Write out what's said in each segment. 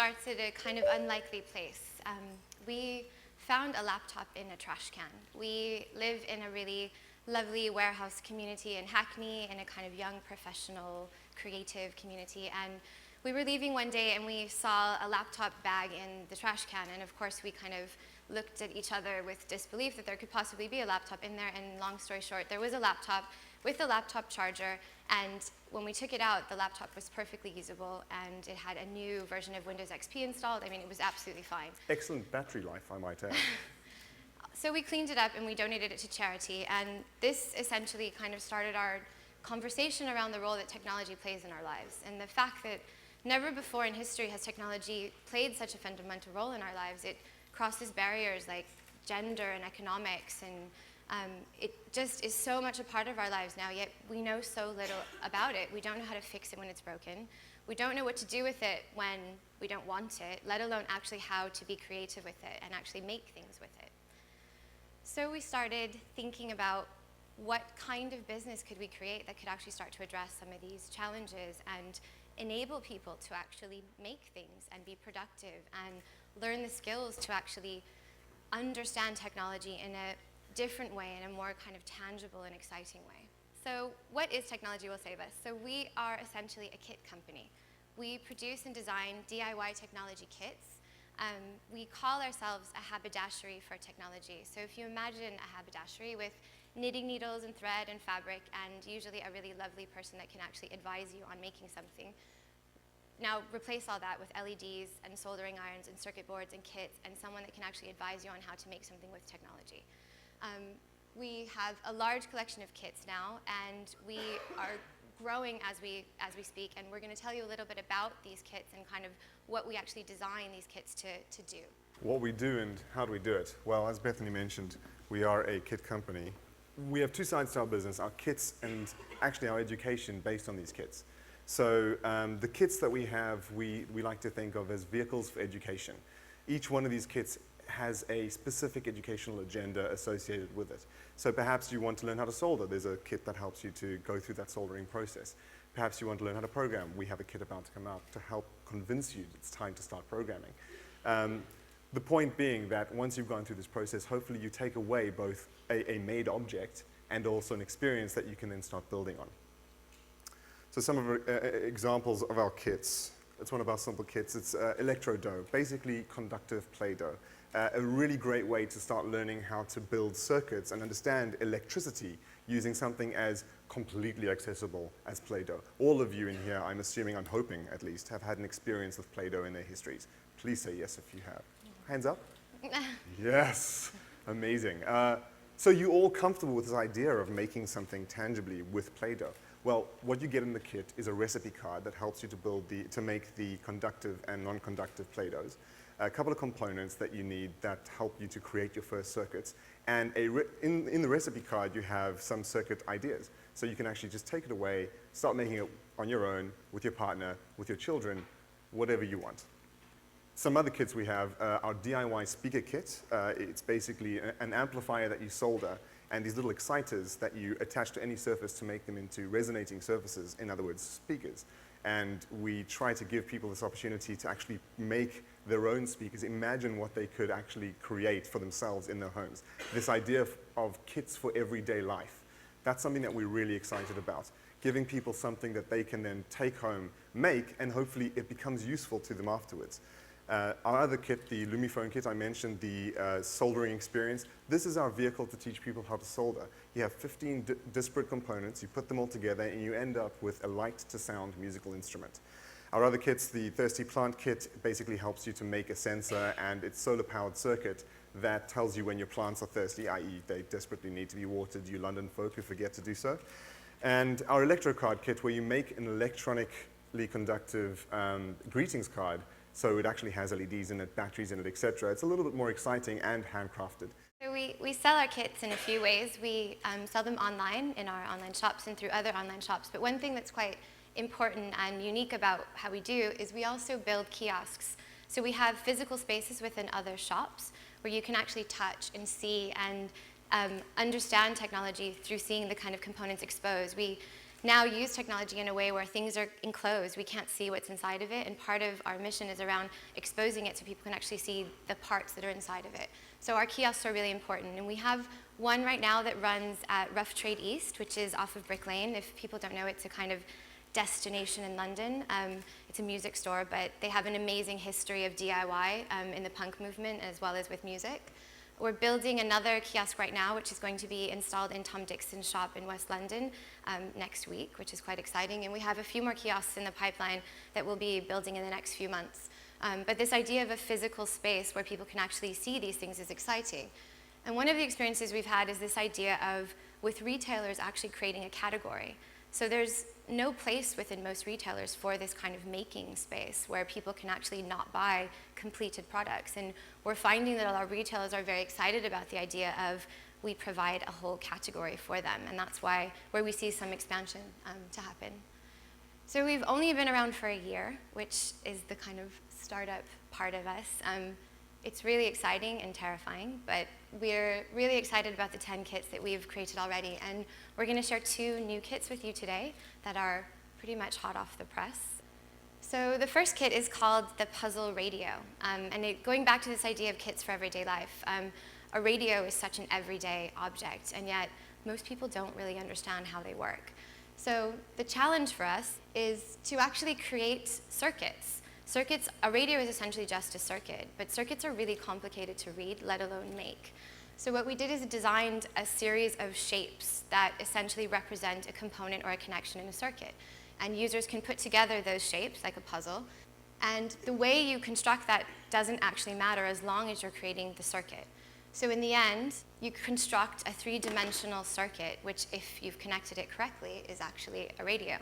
starts at a kind of unlikely place. We found a laptop in a trash can. We live in a really lovely warehouse community in Hackney, in a kind of young professional creative community, and we were leaving one day and we saw a laptop bag in the trash can, and of course we kind of looked at each other with disbelief that there could possibly be a laptop in there, and long story short, there was a laptop with a laptop charger, and when we took it out, the laptop was perfectly usable, and it had a new version of Windows XP installed. I mean, it was absolutely fine. Excellent battery life, I might add. So we cleaned it up and we donated it to charity, and this essentially kind of started our conversation around the role that technology plays in our lives, and the fact that never before in history has technology played such a fundamental role in our lives. It crosses barriers like gender and economics, and it just is so much a part of our lives now, yet we know so little about it. We don't know how to fix it when it's broken. We don't know what to do with it when we don't want it, let alone actually how to be creative with it and actually make things with it. So we started thinking about what kind of business could we create that could actually start to address some of these challenges and enable people to actually make things and be productive and learn the skills to actually understand technology in a different way, in a more kind of tangible and exciting way. So what is Technology Will Save Us? So we are essentially a kit company. We produce and design DIY technology kits. We call ourselves a haberdashery for technology. So if you imagine a haberdashery with knitting needles and thread and fabric, and usually a really lovely person that can actually advise you on making something. Now replace all that with LEDs and soldering irons and circuit boards and kits, and someone that can actually advise you on how to make something with technology. We have a large collection of kits now, and we are growing as we speak, and we're going to tell you a little bit about these kits and kind of what we actually design these kits to do. What we do and how do we do it? Well, as Bethany mentioned, we are a kit company. We have two sides to our business, our kits and actually our education based on these kits. So the kits that we have, we like to think of as vehicles for education. Each one of these kits has a specific educational agenda associated with it. So perhaps you want to learn how to solder. There's a kit that helps you to go through that soldering process. Perhaps you want to learn how to program. We have a kit about to come out to help convince you it's time to start programming. The point being that once you've gone through this process, hopefully you take away both a made object and also an experience that you can then start building on. So some of our examples of our kits. It's one of our simple kits. It's electro-dough, basically conductive Play-Doh. A really great way to start learning how to build circuits and understand electricity using something as completely accessible as Play-Doh. All of you in here, I'm assuming, I'm hoping at least, have had an experience with Play-Doh in their histories. Please say yes if you have. Hands up. Yes, amazing. So you're all comfortable with this idea of making something tangibly with Play-Doh. Well, what you get in the kit is a recipe card that helps you to make the conductive and non-conductive Play-Dohs. A couple of components that you need that help you to create your first circuits. And in the recipe card, you have some circuit ideas. So you can actually just take it away, start making it on your own, with your partner, with your children, whatever you want. Some other kits we have, our DIY speaker kit. It's basically an amplifier that you solder and these little exciters that you attach to any surface to make them into resonating surfaces, in other words, speakers. And we try to give people this opportunity to actually make their own speakers, imagine what they could actually create for themselves in their homes. This idea of kits for everyday life, that's something that we're really excited about. Giving people something that they can then take home, make, and hopefully it becomes useful to them afterwards. Our other kit, the Lumiphone kit, I mentioned the soldering experience. This is our vehicle to teach people how to solder. You have 15 disparate components, you put them all together, and you end up with a light-to-sound musical instrument. Our other kits, the Thirsty Plant kit, basically helps you to make a sensor and its solar-powered circuit that tells you when your plants are thirsty, i.e. they desperately need to be watered, you London folk who forget to do so. And our Electro Card kit, where you make an electronically conductive greetings card, so it actually has LEDs in it, batteries in it, etc. It's a little bit more exciting and handcrafted. So we sell our kits in a few ways. We sell them online in our online shops and through other online shops. But one thing that's quite important and unique about how we do is we also build kiosks. So we have physical spaces within other shops where you can actually touch and see and understand technology through seeing the kind of components exposed. We now use technology in a way where things are enclosed. We can't see what's inside of it, and part of our mission is around exposing it so people can actually see the parts that are inside of it. So our kiosks are really important, and we have one right now that runs at Rough Trade East, which is off of Brick Lane. If people don't know, it's a kind of destination in London. It's a music store, but they have an amazing history of DIY in the punk movement as well as with music. We're building another kiosk right now, which is going to be installed in Tom Dixon's shop in West London next week, which is quite exciting. And we have a few more kiosks in the pipeline that we'll be building in the next few months. But this idea of a physical space where people can actually see these things is exciting. And one of the experiences we've had is this idea of, with retailers, actually creating a category. So there's no place within most retailers for this kind of making space where people can actually not buy completed products. And we're finding that our retailers are very excited about the idea of we provide a whole category for them. And that's where we see some expansion to happen. So we've only been around for a year, which is the kind of startup part of us. It's really exciting and terrifying, but we're really excited about the 10 kits that we've created already. And we're going to share 2 new kits with you today that are pretty much hot off the press. So the first kit is called the Puzzle Radio. Going back to this idea of kits for everyday life, a radio is such an everyday object, and yet most people don't really understand how they work. So the challenge for us is to actually create circuits. A radio is essentially just a circuit, but circuits are really complicated to read, let alone make. So what we did is designed a series of shapes that essentially represent a component or a connection in a circuit. And users can put together those shapes like a puzzle. And the way you construct that doesn't actually matter as long as you're creating the circuit. So in the end, you construct a 3-dimensional circuit, which if you've connected it correctly, is actually a radio.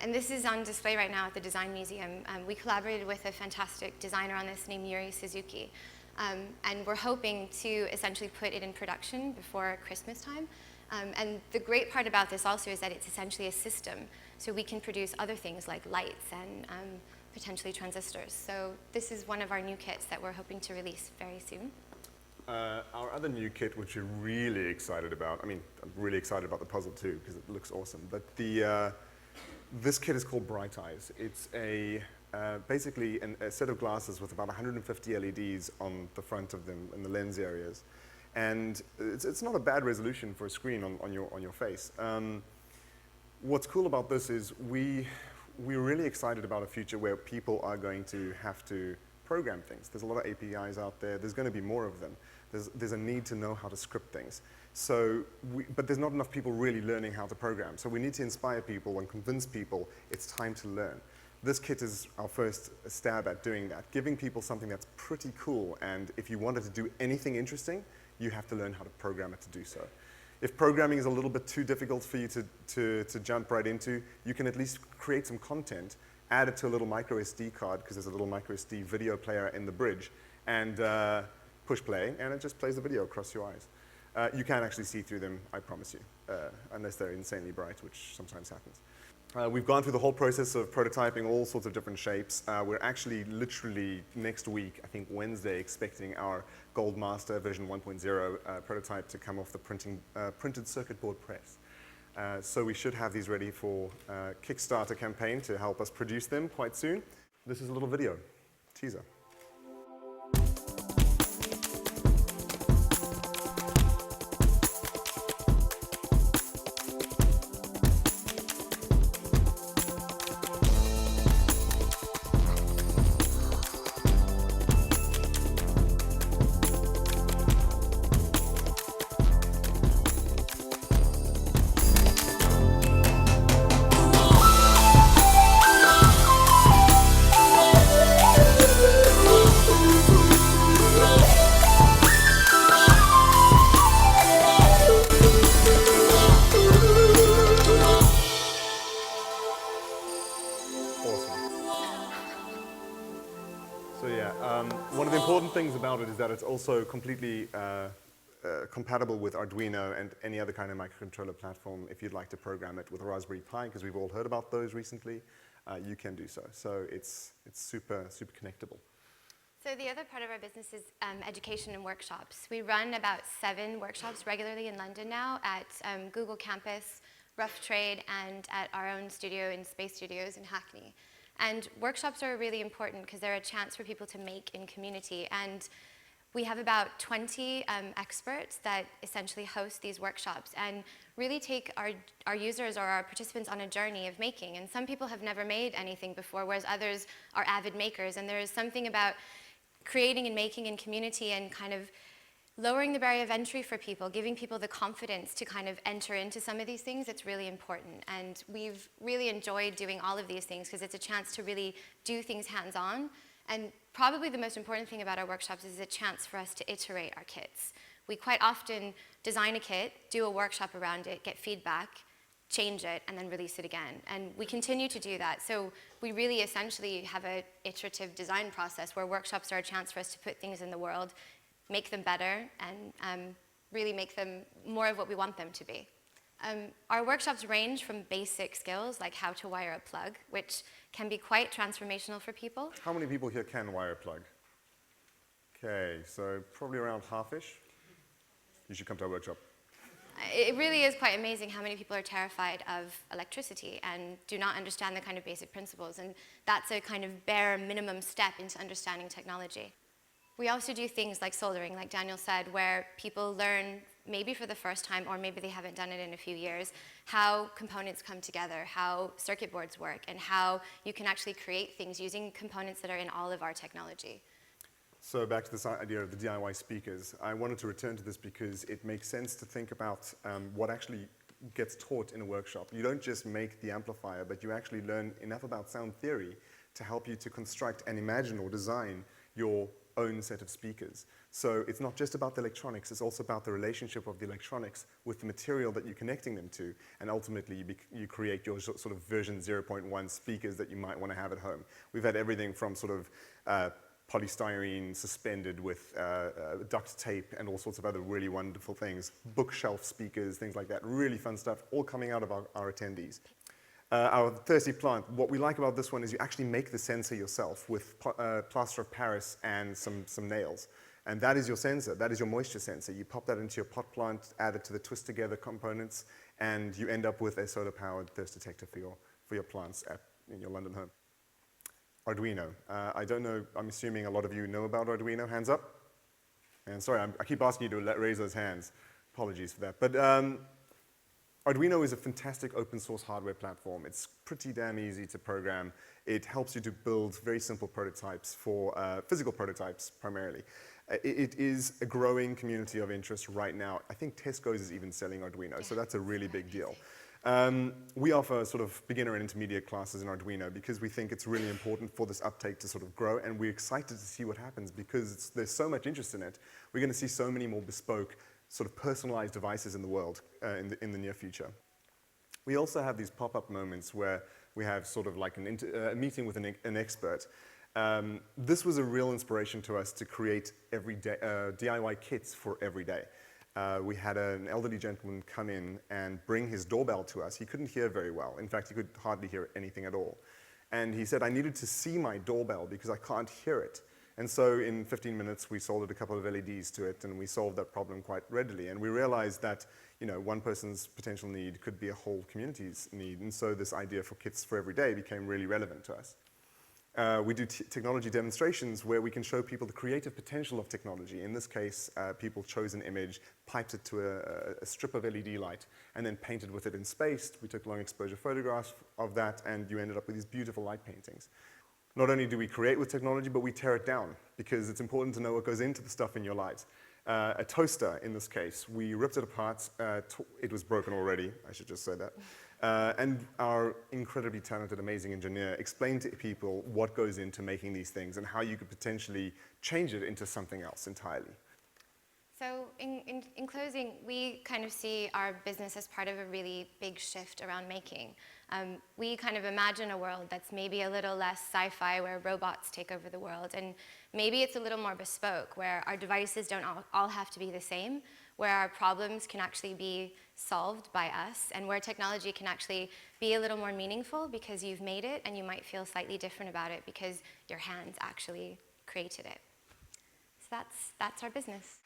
And this is on display right now at the Design Museum. We collaborated with a fantastic designer on this named Yuri Suzuki. And we're hoping to essentially put it in production before Christmas time. And the great part about this also is that it's essentially a system. So we can produce other things like lights and potentially transistors. So this is one of our new kits that we're hoping to release very soon. Our other new kit, which we're really excited about, I'm really excited about the puzzle too, because it looks awesome. But this kit is called Bright Eyes. It's basically a set of glasses with about 150 LEDs on the front of them in the lens areas. And it's not a bad resolution for a screen on your face. What's cool about this is we're really excited about a future where people are going to have to program things. There's a lot of APIs out there. There's going to be more of them. There's a need to know how to script things. But there's not enough people really learning how to program. So we need to inspire people and convince people it's time to learn. This kit is our first stab at doing that, giving people something that's pretty cool. And if you wanted to do anything interesting, you have to learn how to program it to do so. If programming is a little bit too difficult for you to jump right into, you can at least create some content, add it to a little micro SD card, because there's a little micro SD video player in the bridge, and push play, and it just plays the video across your eyes. You can actually see through them, I promise you, unless they're insanely bright, which sometimes happens. We've gone through the whole process of prototyping all sorts of different shapes. We're actually literally next week, I think Wednesday, expecting our Gold Master version 1.0 prototype to come off the printed circuit board press. So we should have these ready for Kickstarter campaign to help us produce them quite soon. This is a little video, teaser. One of the important things about it is that it's also completely compatible with Arduino and any other kind of microcontroller platform. If you'd like to program it with a Raspberry Pi, because we've all heard about those recently, you can do so. So it's super, super connectable. So the other part of our business is education and workshops. We run about 7 workshops regularly in London now at Google Campus, Rough Trade and at our own studio in Space Studios in Hackney. And workshops are really important because they're a chance for people to make in community. And we have about 20 experts that essentially host these workshops and really take our users or our participants on a journey of making. And some people have never made anything before, whereas others are avid makers. And there is something about creating and making in community and kind of lowering the barrier of entry for people, giving people the confidence to kind of enter into some of these things, it's really important. And we've really enjoyed doing all of these things because it's a chance to really do things hands-on. And probably the most important thing about our workshops is a chance for us to iterate our kits. We quite often design a kit, do a workshop around it, get feedback, change it, and then release it again. And we continue to do that. So we really essentially have an iterative design process where workshops are a chance for us to put things in the world, make them better, and really make them more of what we want them to be. Our workshops range from basic skills, like how to wire a plug, which can be quite transformational for people. How many people here can wire a plug? Okay, so probably around half-ish. You should come to our workshop. It really is quite amazing how many people are terrified of electricity and do not understand the kind of basic principles, and that's a kind of bare minimum step into understanding technology. We also do things like soldering, like Daniel said, where people learn, maybe for the first time, or maybe they haven't done it in a few years, how components come together, how circuit boards work, and how you can actually create things using components that are in all of our technology. So back to this idea of the DIY speakers, I wanted to return to this because it makes sense to think about what actually gets taught in a workshop. You don't just make the amplifier, but you actually learn enough about sound theory to help you to construct and imagine or design your own set of speakers. So it's not just about the electronics, it's also about the relationship of the electronics with the material that you're connecting them to, and ultimately you create your sort of version 0.1 speakers that you might want to have at home. We've had everything from sort of polystyrene suspended with duct tape and all sorts of other really wonderful things, bookshelf speakers, things like that, really fun stuff, all coming out of our attendees. Our thirsty plant, what we like about this one is you actually make the sensor yourself with plaster of Paris and some nails. And that is your sensor, that is your moisture sensor. You pop that into your pot plant, add it to the twist together components, and you end up with a solar powered thirst detector for your plants in your London home. Arduino, I don't know, I'm assuming a lot of you know about Arduino, hands up? And sorry, I keep asking you to raise those hands, apologies for that. But Arduino is a fantastic open source hardware platform. It's pretty damn easy to program. It helps you to build very simple prototypes for physical prototypes primarily. It is a growing community of interest right now. I think Tesco's is even selling Arduino, so that's a really big deal. We offer sort of beginner and intermediate classes in Arduino because we think it's really important for this uptake to sort of grow, and we're excited to see what happens because there's so much interest in it. We're going to see so many more bespoke, sort of personalized devices in the world in the near future. We also have these pop-up moments where we have sort of like a meeting with an expert. This was a real inspiration to us to create DIY kits for every day. We had an elderly gentleman come in and bring his doorbell to us. He couldn't hear very well. In fact, he could hardly hear anything at all. And he said, I needed to see my doorbell because I can't hear it. And so in 15 minutes, we soldered a couple of LEDs to it, and we solved that problem quite readily. And we realized that one person's potential need could be a whole community's need. And so this idea for kits for every day became really relevant to us. We do technology demonstrations where we can show people the creative potential of technology. In this case, people chose an image, piped it to a strip of LED light, and then painted with it in space. We took long exposure photographs of that, and you ended up with these beautiful light paintings. Not only do we create with technology, but we tear it down, because it's important to know what goes into the stuff in your light. A toaster, in this case, we ripped it apart. It was broken already, I should just say that. And our incredibly talented, amazing engineer explained to people what goes into making these things and how you could potentially change it into something else entirely. So in closing, we kind of see our business as part of a really big shift around making. We kind of imagine a world that's maybe a little less sci-fi, where robots take over the world, and maybe it's a little more bespoke, where our devices don't all have to be the same, where our problems can actually be solved by us, and where technology can actually be a little more meaningful because you've made it, and you might feel slightly different about it because your hands actually created it. So that's our business.